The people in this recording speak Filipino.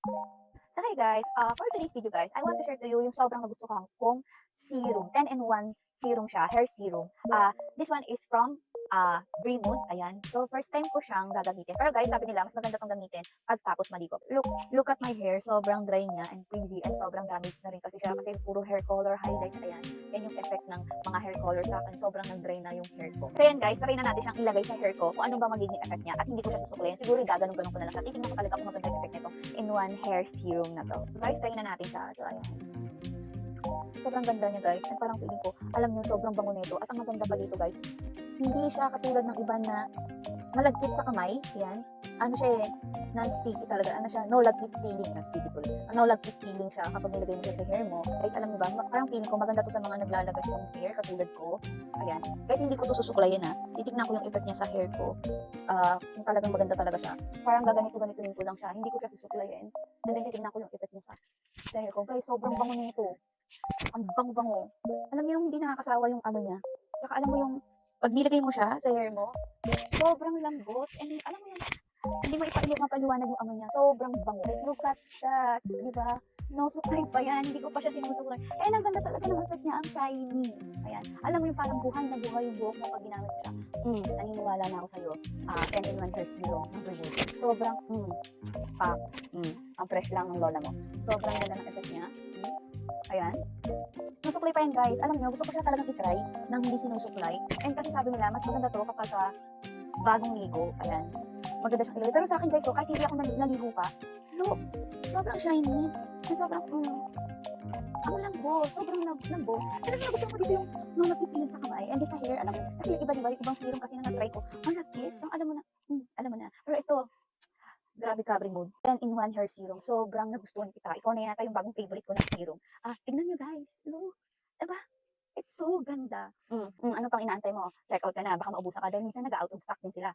So hey guys, for today's video guys, I want to share to you yung sobrang nagustuhan kong serum. 10-in-1 serum siya, hair serum. This one is from Brimood, ayan. So first time ko siyang gagamitin. Pero guys, sabi nila, mas maganda tong gamitin pagtapos maligo. Look at my hair, sobrang dry niya and frizzy and sobrang damage na rin kasi siya kasi puro hair color highlights, ayan. Yan yung effect ng mga hair color sa akin, sobrang nag-dry na yung hair ko. So yan guys, try na natin siyang ilagay sa hair ko kung ano ba magiging effect niya at hindi ko siya susuklayin. Siguro gaganon-ganon ko na lang siya. Titingnan ko talaga kung maganda yung effect nito in one hair serum na to. So guys, try na natin siya. So ayan. Sobrang ganda niya guys. And parang feeling ko, alam niyo, sobrang bango nito. At ang maganda pa dito guys, hindi siya katulad ng iba na malagkit sa kamay. Yan. Ano siya eh, non-sticky talaga. Ano siya, no lagkit feeling. Non-sticky tuloy. No lagkit feeling siya kapag nilagay mo siya sa hair mo. Guys, alam niyo ba, parang feeling ko maganda to sa mga naglalagas yung hair katulad ko. Ayan. Guys, hindi ko to susuklayin ha. Titignan ko yung effect niya sa hair ko. Kung talagang maganda talaga siya. Parang gaganito-ganituin ko lang siya. Hindi ko siya susuklayin. And then titignan ko yung effect niya sa hair ko. Guys, sobrang bango nito. Ang bango-bango. Alam mo yung hindi nakakasawa yung ano niya. Tsaka alam mo yung pag nilagay mo siya sa hair mo, sobrang lambot. And alam mo yung hindi mo mapaliwanag yung ano niya. Sobrang bango. Like, look at that. Di ba? No suklay pa yan. Hindi ko pa siya sinusuklay. And ang ganda talaga ng effect niya. Ang shiny. Ayan. Alam mo yung parang buhay na buhay yung buhok mo pag ginamit mo siya. Naniniwala na ako sa'yo. 10-in-1 hair serum ng Brimood. Sobrang, pak. Ang fresh lang ng lola mo. Sobrang ganda ng effect niya. Ayan. Nusuklay pa yan guys. Alam nyo, gusto ko siya talagang itry nang hindi sinusuklay. And kasi sabi nila, mas maganda to kapag bagong ligo. Ayan. Maganda siyang ilagay. Pero sa akin guys, so, kahit hindi ako naligo pa, look, sobrang shiny. And sobrang, ang lambot. Sobrang lambot. Alam mo, gusto ko dito yung no nagtitingin sa kamay. And then sa hair, alam mo, kasi yung iba diba, yung ibang serum kasi na na-try ko, ang lagkit. Yung alam mo na, alam mo na. Pero ito, grabe ka, Brimood. 10-in-1 hair serum. Sobrang nagustuhan kita. Ikaw na yata yung bagong favorite ko na serum. Tignan nyo guys. Look. Diba? It's so ganda. Ano pang inaantay mo? Check out ka na. Baka maubusan ka dahil minsan nag-out of stock din sila.